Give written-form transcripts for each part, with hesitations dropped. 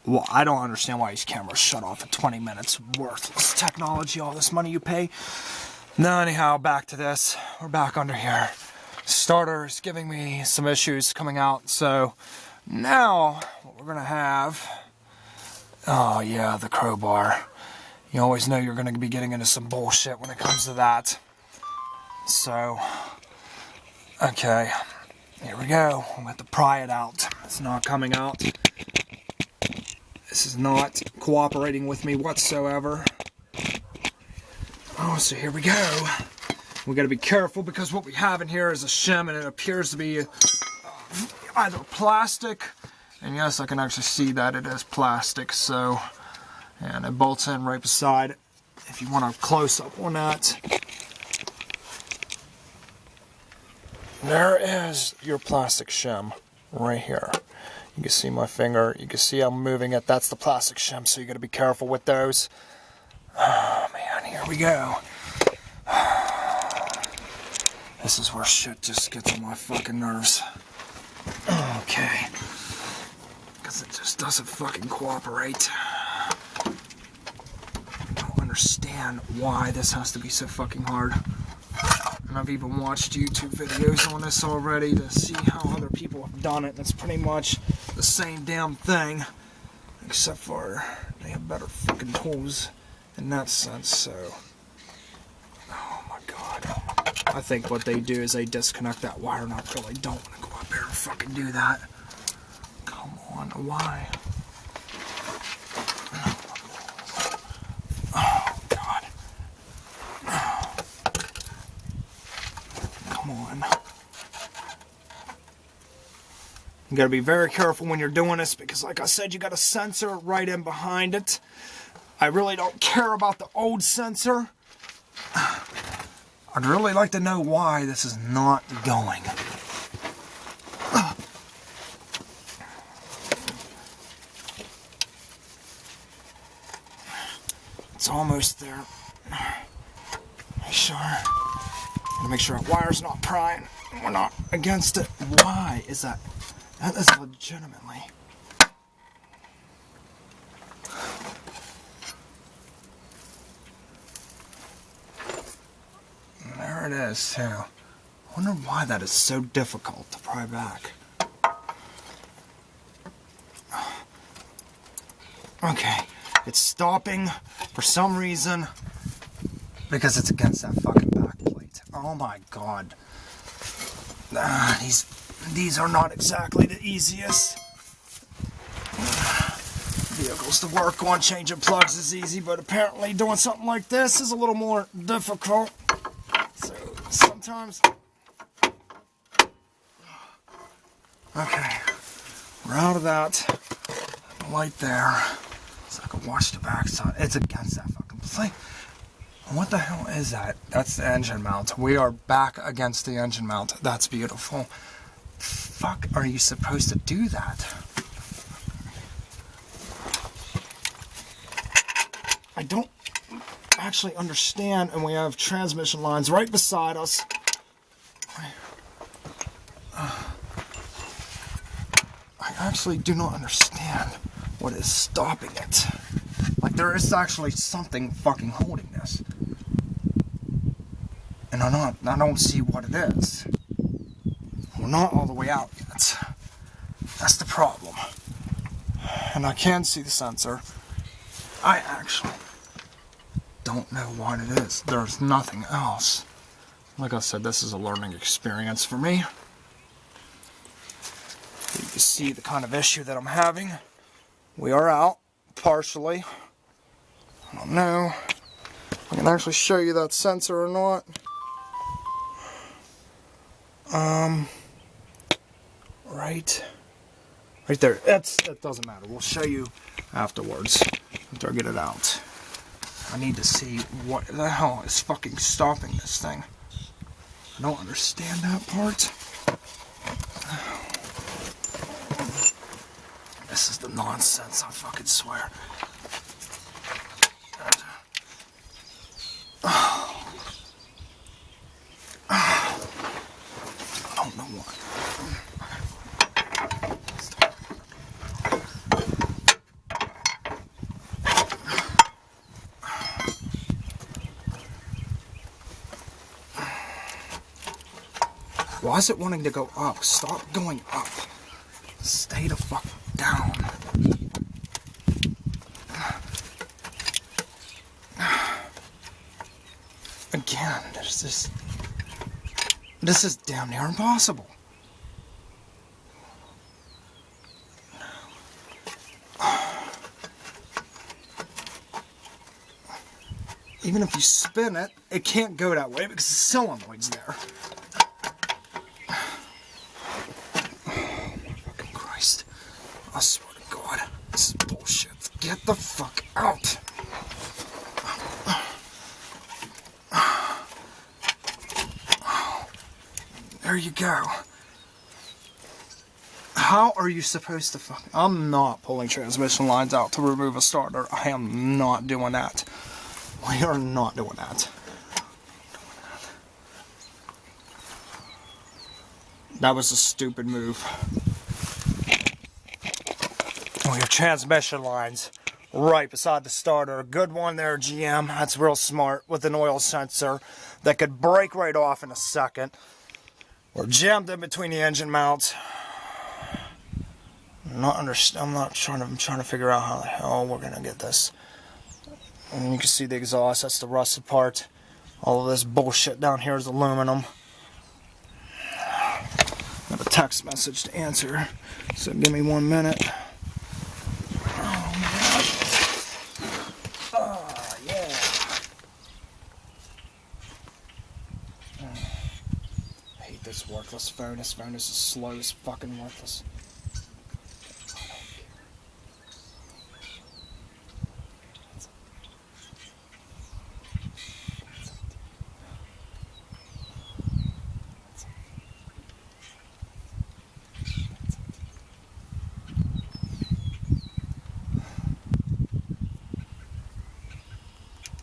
Well, I don't understand why these cameras shut off at 20 minutes. Worthless technology, all this money you pay. Now, anyhow, back to this. We're back under here. Starter is giving me some issues coming out, so now what we're gonna have, oh yeah, the crowbar. You always know you're gonna be getting into some bullshit when it comes to that. So, okay, here we go. I'm gonna have to pry it out. It's not coming out. This is not cooperating with me whatsoever. Oh, so here we go. We gotta be careful because what we have in here is a shim, and it appears to be either plastic, and yes, I can actually see that it is plastic, so, and it bolts in right beside. If you want a close-up on that, there is your plastic shim right here. You can see my finger, you can see I'm moving it. That's the plastic shim, so you gotta be careful with those. Oh man, here we go. This is where shit just gets on my fucking nerves. Okay. Because it just doesn't fucking cooperate. I don't understand why this has to be so fucking hard. And I've even watched YouTube videos on this already to see how other people have done it. And it's pretty much the same damn thing. Except for they have better fucking tools in that sense, so. Oh my god. I think what they do is they disconnect that wire, and I really don't want to go up there and fucking do that. Come on, why? Oh, God. Come on. You gotta be very careful when you're doing this because, like I said, you got a sensor right in behind it. I really don't care about the old sensor. I'd really like to know why this is not going. It's almost there. Make sure. Gotta make sure our wire's not prying. We're not against it. Why is that? That is legitimately. There it is, too. I wonder why that is so difficult to pry back. Okay, it's stopping for some reason because it's against that fucking back plate. Oh my god. These are not exactly the easiest vehicles to work on. Changing plugs is easy, but apparently doing something like this is a little more difficult. So sometimes, okay, we're out of that light there, so I can watch the backside. It's against that fucking plate. What the hell is that? That's the engine mount. We are back against the engine mount. That's beautiful. Fuck, are you supposed to do that? I don't actually understand, and we have transmission lines right beside us. I actually do not understand what is stopping it. Like, there is actually something fucking holding this. And I don't see what it is. We're not all the way out yet. That's the problem. And I can see the sensor. I actually don't know what it is. There's nothing else. Like I said, this is a learning experience for me. You can see the kind of issue that I'm having. We are out, partially. I don't know if I can actually show you that sensor or not. Right there. That doesn't matter. We'll show you afterwards after I get it out. I need to see what the hell is fucking stopping this thing. I don't understand that part. This is the nonsense, I fucking swear. I don't know why. Why is it wanting to go up? Stop going up. Stay the fuck down. Again, this is damn near impossible. Even if you spin it, it can't go that way because the solenoid's there. Oh my fucking Christ. I swear to God, this is bullshit. Get the fuck out. There you go. How are you supposed to fuck? I'm not pulling transmission lines out to remove a starter. I am not doing that. We are not doing that. That was a stupid move. Oh, your transmission lines right beside the starter. Good one there, GM. That's real smart with an oil sensor that could break right off in a second. We're jammed in between the engine mounts. I'm trying to figure out how the hell we're gonna get this. And you can see the exhaust, that's the rusted part. All of this bullshit down here is aluminum. Got a text message to answer, so give me 1 minute. Oh my God. Oh yeah. I hate this worthless phone. This phone is the slowest fucking worthless.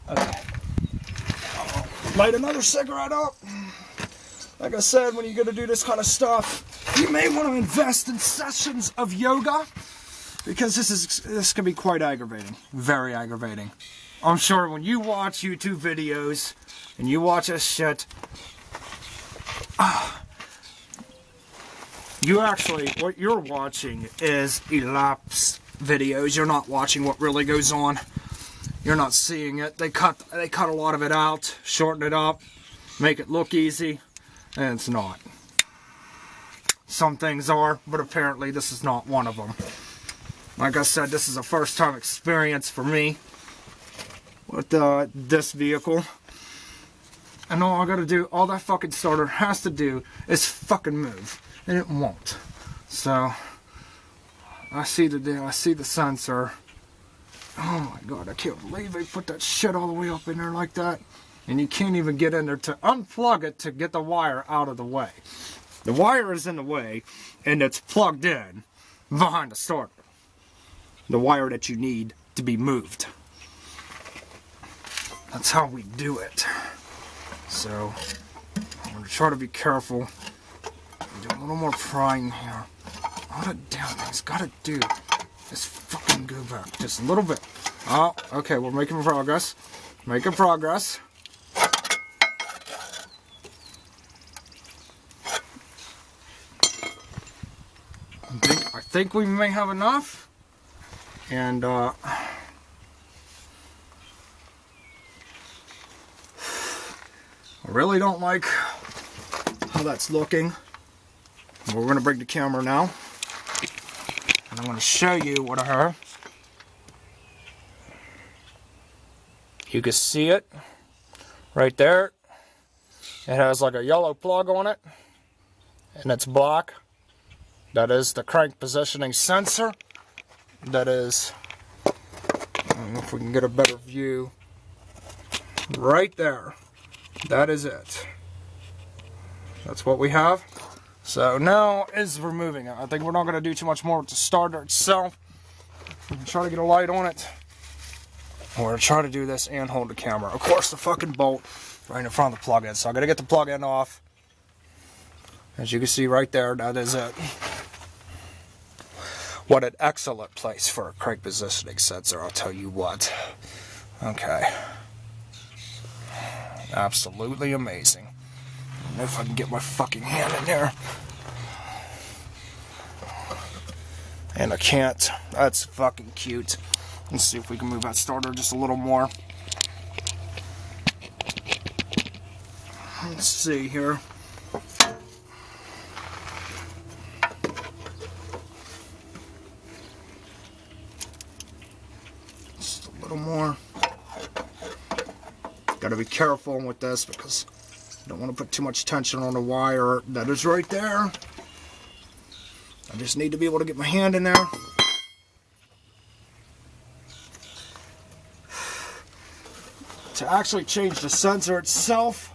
Okay. Light another cigarette up. Like I said, when you're going to do this kind of stuff, you may want to invest in sessions of yoga, because this can be quite aggravating. Very aggravating. I'm sure when you watch YouTube videos and you watch this shit, what you're watching is elapsed videos. You're not watching what really goes on. You're not seeing it. They cut a lot of it out, shorten it up, make it look easy, and it's not. Some things are, but apparently this is not one of them. Like I said, this is a first time experience for me with this vehicle. And all I gotta do, all that fucking starter has to do is fucking move. And it won't. So I see the sensor. Oh my God, I can't believe they put that shit all the way up in there like that. And you can't even get in there to unplug it to get the wire out of the way. The wire is in the way, and it's plugged in behind the starter. The wire that you need to be moved. That's how we do it. So, I'm going to try to be careful. Do a little more prying here. All the damn thing's got to do is fucking go back just a little bit. Oh, okay, we're making progress. Making progress. I think we may have enough. And I really don't like how that's looking. We're going to bring the camera now. And I'm going to show you what I have. You can see it right there. It has like a yellow plug on it. And it's black. That is the crank positioning sensor. That is, I don't know if we can get a better view. Right there. That is it. That's what we have. So now is removing it. I think we're not going to do too much more with the starter itself. We're going to try to get a light on it. We're going to try to do this and hold the camera. Of course, the fucking bolt right in front of the plug-in. So I'm going to get the plug-in off. As you can see right there, that is it. What an excellent place for a crank positioning sensor, I'll tell you what. Okay. Absolutely amazing. don't know if I can get my fucking hand in there. And I can't. That's fucking cute. Let's see if we can move that starter just a little more. Let's see here. Just a little more. Gotta be careful with this because I don't want to put too much tension on the wire that is right there. I just need to be able to get my hand in there. To actually change the sensor itself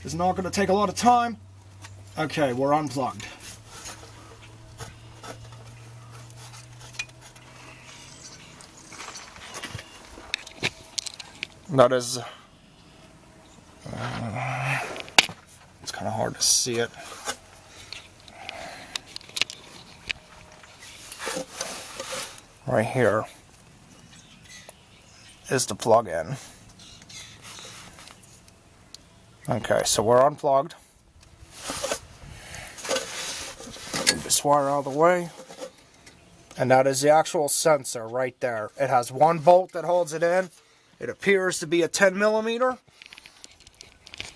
is not going to take a lot of time. Okay, we're unplugged. That is... it's kind of hard to see it. Right here is the plug-in. Okay, so we're unplugged. Move this wire out of the way. And that is the actual sensor right there. It has 1 volt that holds it in. It appears to be a 10 millimeter.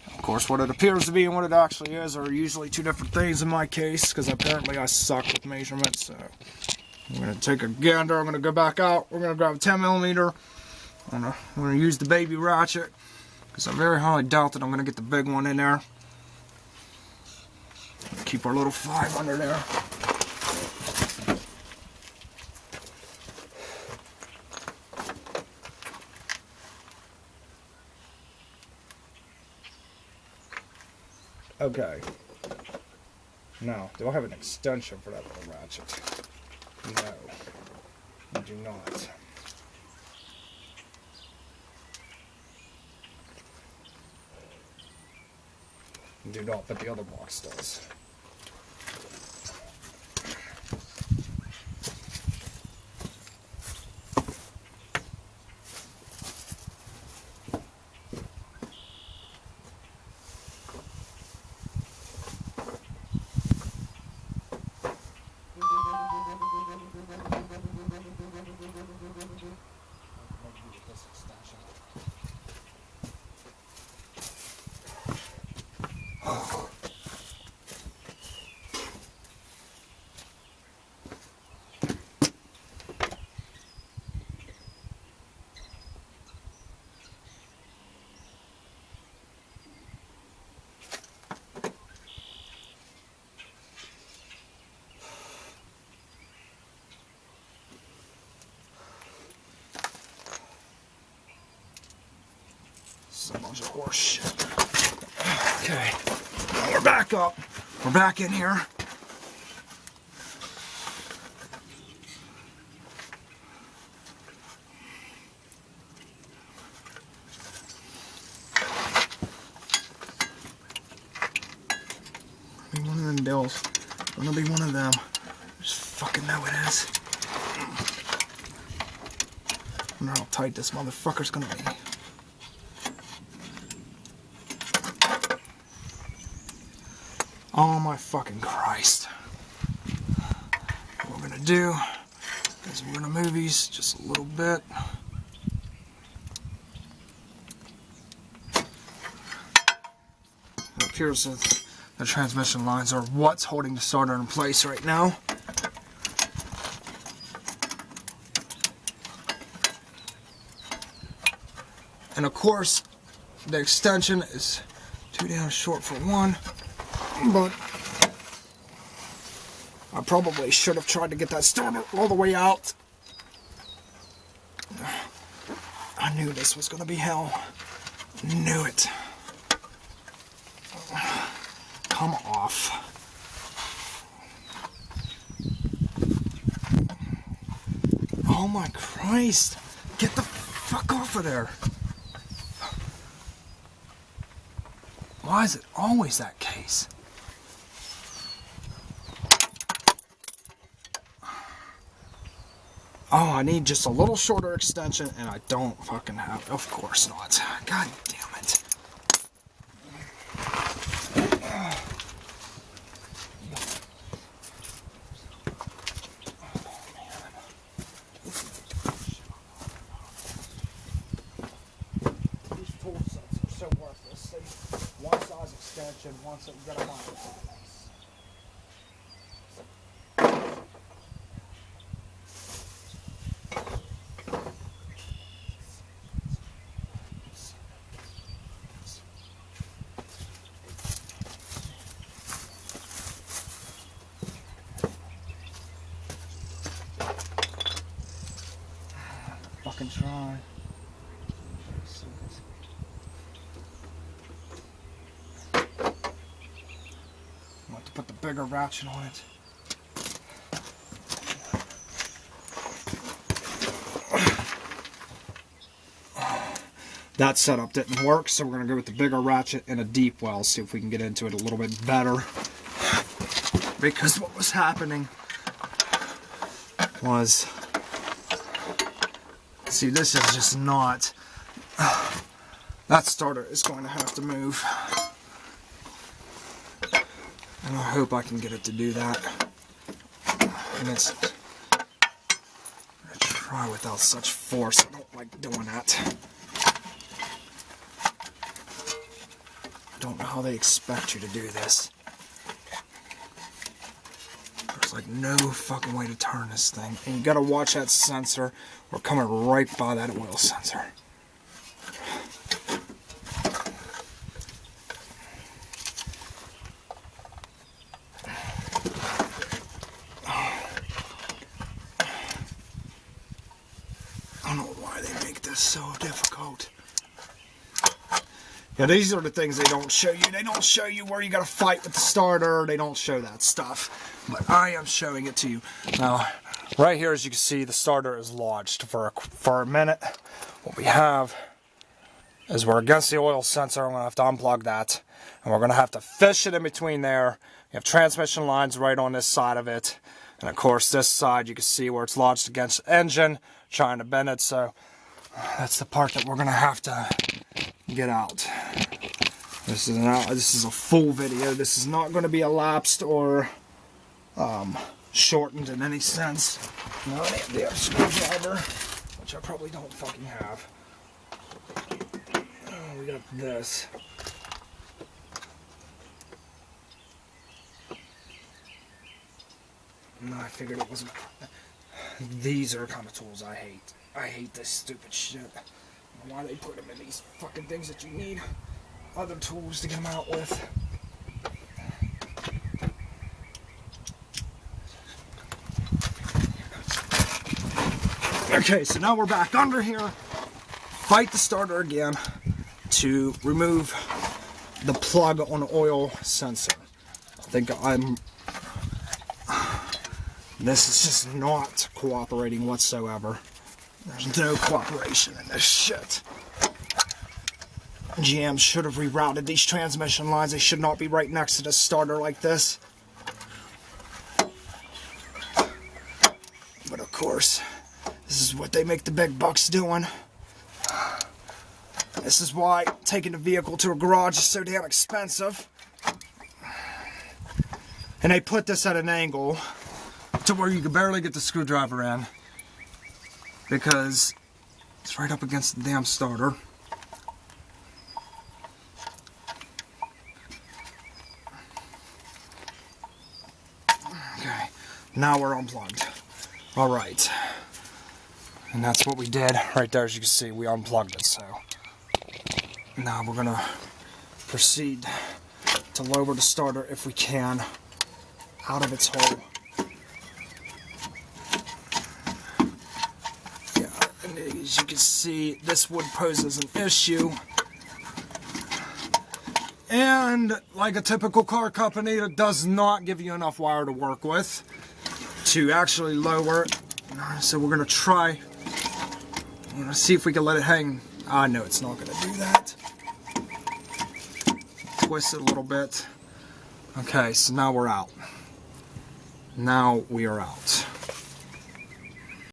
Of course, what it appears to be and what it actually is are usually 2 different things in my case, because apparently I suck with measurements. So I'm going to take a gander. I'm going to go back out. We're going to grab a 10 millimeter. I'm going to use the baby ratchet, because I very highly doubt that I'm going to get the big one in there. Keep our little 5 under there. Okay. Now, do I have an extension for that little ratchet? No. I do not. Do not, but the other box does. Some bunch of horse shit. Okay, now we're back up. We're back in here. Maybe one of them bills. Gonna be one of them. Just fucking know it is. I wonder how tight this motherfucker's gonna be. Oh my fucking Christ. What we're gonna do is we're gonna move these just a little bit. It appears that the transmission lines are what's holding the starter in place right now. And of course, the extension is too damn short for one. But I probably should have tried to get that starter all the way out. I knew this was going to be hell. Knew it. Come off. Oh my Christ. Get the fuck off of there. Why is it always that case? Oh, I need just a little shorter extension, and I don't fucking have. Of course not. God damn it. ratchet once it got on. Fucking try. I want to put the bigger ratchet on it. That setup didn't work, so we're going to go with the bigger ratchet and a deep well, see if we can get into it a little bit better. Because what was happening was, see, this is just not, that starter is going to have to move. And I hope I can get it to do that. And it's, I'm going to try without such force. I don't like doing that. I don't know how they expect you to do this. There's like no fucking way to turn this thing. And you gotta watch that sensor. We're coming right by that oil sensor. I don't know why they make this so difficult. Yeah, these are the things they don't show you. They don't show you where you gotta fight with the starter. They don't show that stuff. But I am showing it to you. Now, right here, as you can see, the starter is lodged for a minute. What we have is we're against the oil sensor. I'm gonna have to unplug that. And we're gonna have to fish it in between there. You have transmission lines right on this side of it. And of course, this side, you can see where it's lodged against the engine, trying to bend it. So that's the part that we're gonna have to get out. This is a full video. This is not going to be elapsed or shortened in any sense. No, I have the screwdriver, which I probably don't fucking have. Oh, we got this. No, I figured it wasn't. These are the kind of tools I hate. I hate this stupid shit. I don't know why they put them in these fucking things that you need other tools to get them out with. Okay, so now we're back under here. Fight the starter again to remove the plug on the oil sensor. I think this is just not cooperating whatsoever. There's no cooperation in this shit. GM should have rerouted these transmission lines. They should not be right next to the starter like this. But of course, this is what they make the big bucks doing. This is why taking the vehicle to a garage is so damn expensive. And they put this at an angle to where you can barely get the screwdriver in, because it's right up against the damn starter. Okay, now we're unplugged. Alright. And that's what we did right there. As you can see, we unplugged it. So now we're going to proceed to lower the starter, if we can, out of its hole. As you can see, this wood poses an issue, and like a typical car company, it does not give you enough wire to work with to actually lower it. So we're going to try, I'm going to see if we can let it hang. I know it's not going to do that. Twist it a little bit. Okay, so now we're out. Now we are out.